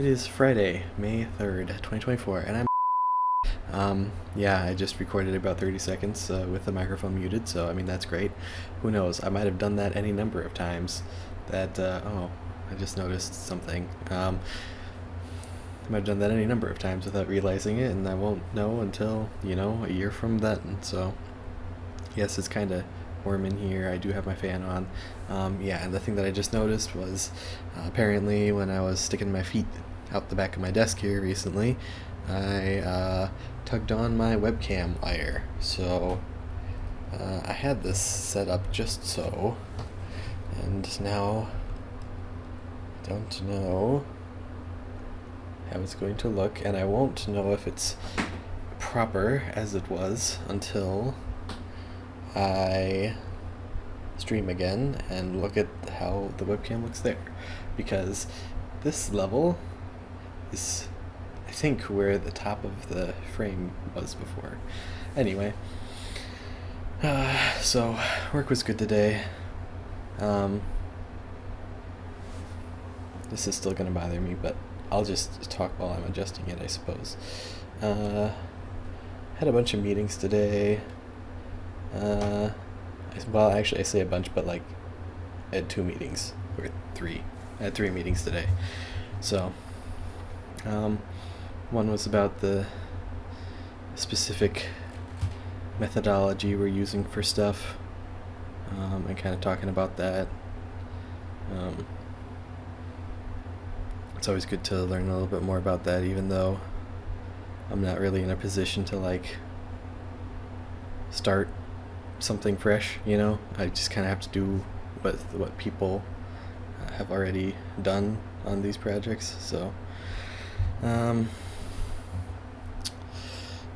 It is Friday, May 3rd, 2024, and yeah, I just recorded about 30 seconds with the microphone muted, so I mean, that's great. Who knows? I might have done that any number of times. Oh, I just noticed something. I might have done that any number of times without realizing it, and I won't know until, a year from then. So, yes, it's kind of warm in here. I do have my fan on. Yeah, and the thing that I just noticed was apparently when I was sticking my feet out the back of my desk here recently, I tugged on my webcam wire. So I had this set up just so, and now I don't know how it's going to look, and I won't know if it's proper as it was until I stream again and look at how the webcam looks there, because this level is, I think, where the top of the frame was before. Anyway, so work was good today. This is still gonna bother me, but I'll just talk while I'm adjusting it, I suppose. Had a bunch of meetings today. Well, actually, I say a bunch, but like, I had 2 meetings, or 3. I had 3 meetings today. So, one was about the specific methodology we're using for stuff, and kind of talking about that. It's always good to learn a little bit more about that, even though I'm not really in a position to like start something fresh, I just kind of have to do what people have already done on these projects. So,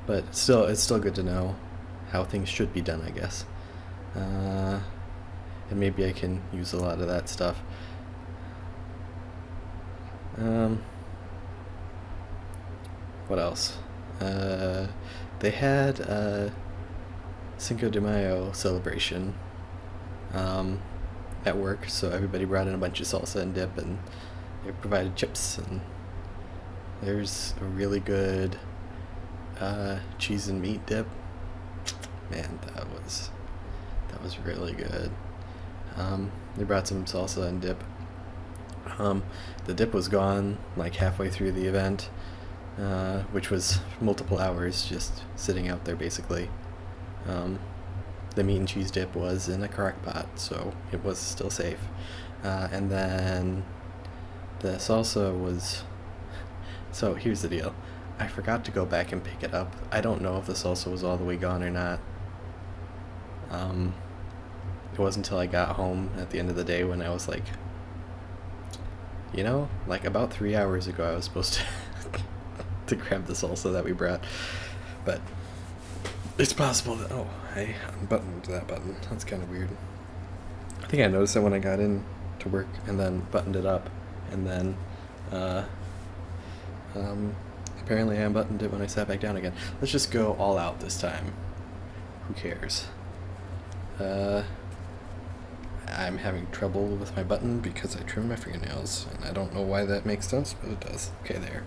but it's still good to know how things should be done, I guess. And maybe I can use a lot of that stuff. What else? They had a Cinco de Mayo celebration at work, so everybody brought in a bunch of salsa and dip, and they provided chips, and there's a really good cheese and meat dip. Man, that was really good. They brought some salsa and dip. The dip was gone like halfway through the event, which was multiple hours just sitting out there basically. The meat and cheese dip was in a crock pot, so it was still safe. And then the salsa was... So here's the deal. I forgot to go back and pick it up. I don't know if the salsa was all the way gone or not. It wasn't until I got home at the end of the day when I was like, like about 3 hours ago I was supposed to grab the salsa that we brought. But it's possible that... Oh, I unbuttoned that button. That's kind of weird. I think I noticed that when I got in to work and then buttoned it up. And then, apparently I unbuttoned it when I sat back down again. Let's just go all out this time. Who cares? I'm having trouble with my button because I trimmed my fingernails. And I don't know why that makes sense, but it does. Okay, there.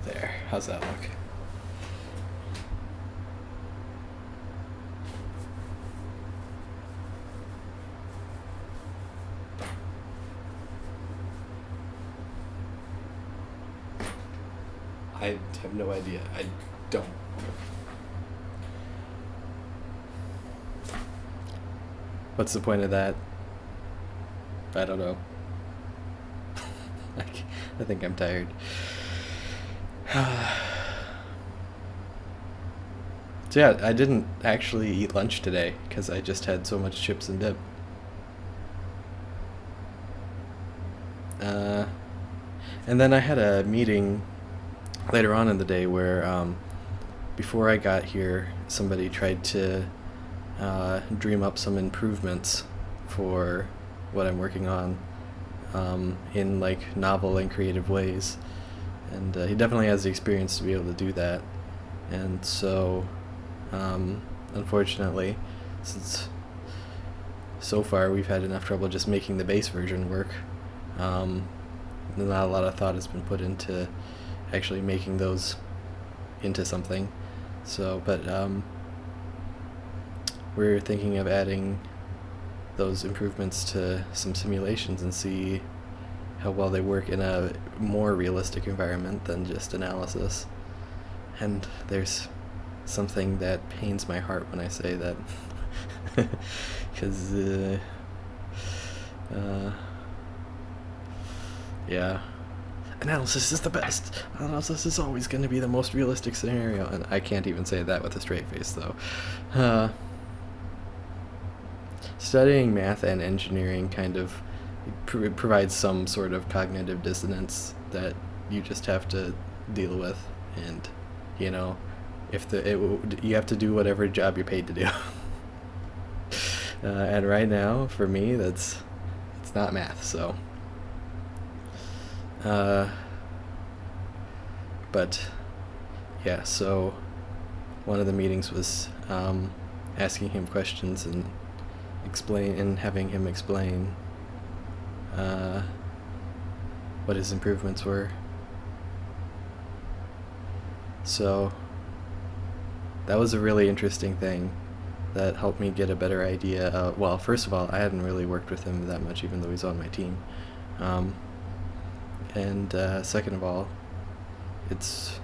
There. How's that look? I have no idea. I don't. What's the point of that? I don't know. I think I'm tired. So yeah, I didn't actually eat lunch today because I just had so much chips and dip. And then I had a meeting later on in the day where before I got here, somebody tried to dream up some improvements for what I'm working on in like novel and creative ways. And he definitely has the experience to be able to do that. And so, unfortunately, since so far we've had enough trouble just making the base version work. Not a lot of thought has been put into actually making those into something. So, but we're thinking of adding those improvements to some simulations and see how well they work in a more realistic environment than just analysis. And there's something that pains my heart when I say that, because yeah, analysis is the best. Analysis is always going to be the most realistic scenario, and I can't even say that with a straight face, though. Studying math and engineering kind of provides some sort of cognitive dissonance that you just have to deal with, and you know, you have to do whatever job you're paid to do. And right now, for me, it's not math, so. But yeah, so one of the meetings was asking him questions and having him explain what his improvements were. So that was a really interesting thing that helped me get a better idea of, well, first of all, I hadn't really worked with him that much, even though he's on my team. And second of all, it's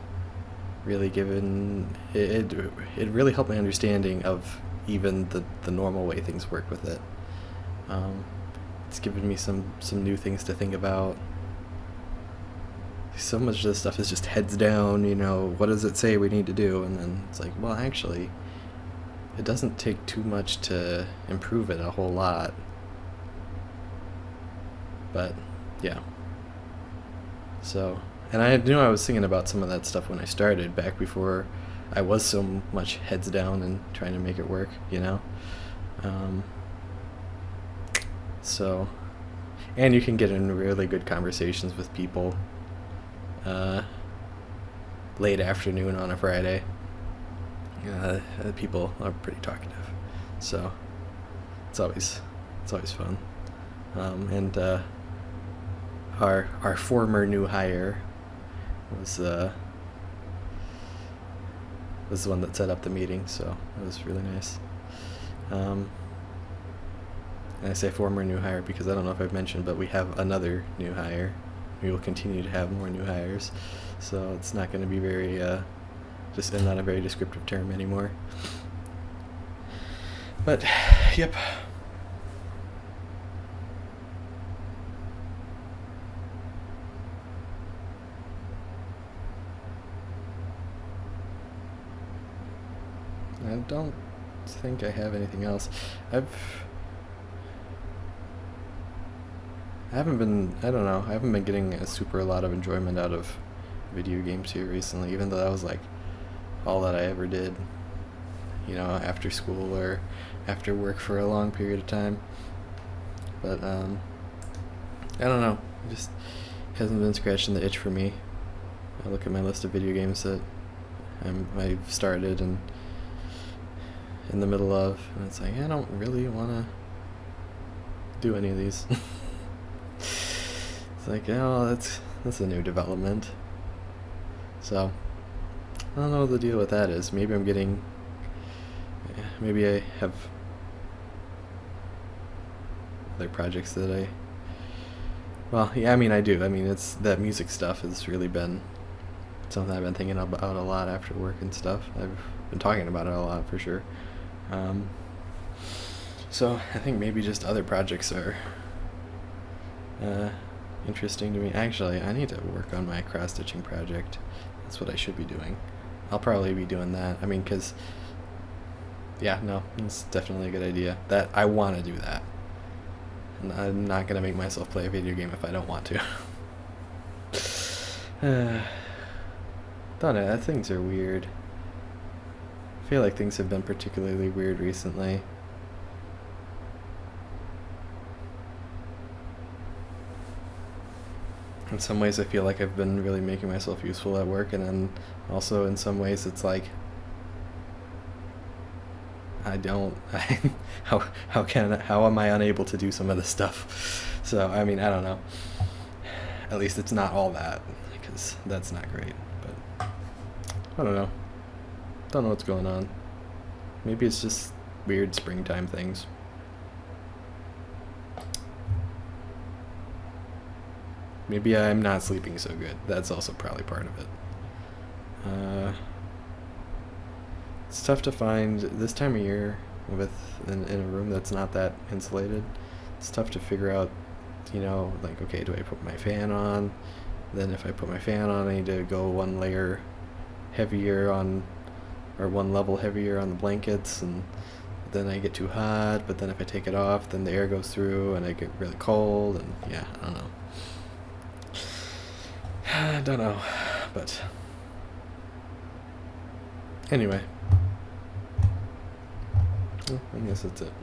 really given it really helped my understanding of even the normal way things work with it. It's given me some new things to think about. So much of this stuff is just heads down, you know, what does it say we need to do? And then it's like, well, actually, it doesn't take too much to improve it a whole lot. But yeah. So, and I knew I was thinking about some of that stuff when I started, back before I was so much heads down and trying to make it work, you know? So, and you can get in really good conversations with people late afternoon on a Friday. People are pretty talkative, so it's always fun. And our former new hire was the one that set up the meeting, so it was really nice. And I say former new hire because I don't know if I've mentioned, but we have another new hire. We will continue to have more new hires, so it's not going to be very just not a very descriptive term anymore. But yep. I don't think I have anything else. I haven't been getting a super lot of enjoyment out of video games here recently, even though that was like all that I ever did, you know, after school or after work for a long period of time. But I don't know, it just hasn't been scratching the itch for me. I look at my list of video games that I've started and in the middle of, and it's like, I don't really want to do any of these. It's like, oh, that's a new development. So I don't know what the deal with that is. Maybe maybe I have other projects that well, yeah, I mean, I do. I mean, it's that music stuff has really been something I've been thinking about a lot after work and stuff. I've been talking about it a lot, for sure. So I think maybe just other projects are interesting to me. Actually, I need to work on my cross-stitching project. That's what I should be doing. I'll probably be doing that. I mean, because, yeah, no, it's definitely a good idea. That I want to do that. And I'm not going to make myself play a video game if I don't want to. Don't know, things are weird. I feel like things have been particularly weird recently. In some ways I feel like I've been really making myself useful at work, and then also in some ways it's like I don't. How am I unable to do some of this stuff? So I mean, I don't know. At least it's not all that, because that's not great. But I don't know. Don't know what's going on. Maybe it's just weird springtime things. Maybe I'm not sleeping so good. That's also probably part of it. It's tough to find this time of year in a room that's not that insulated. It's tough to figure out, like, okay, do I put my fan on? Then if I put my fan on, I need to go one layer heavier on, or one level heavier on the blankets, and then I get too hot. But then if I take it off, then the air goes through and I get really cold, and yeah, I don't know. I don't know, but anyway, I guess that's it.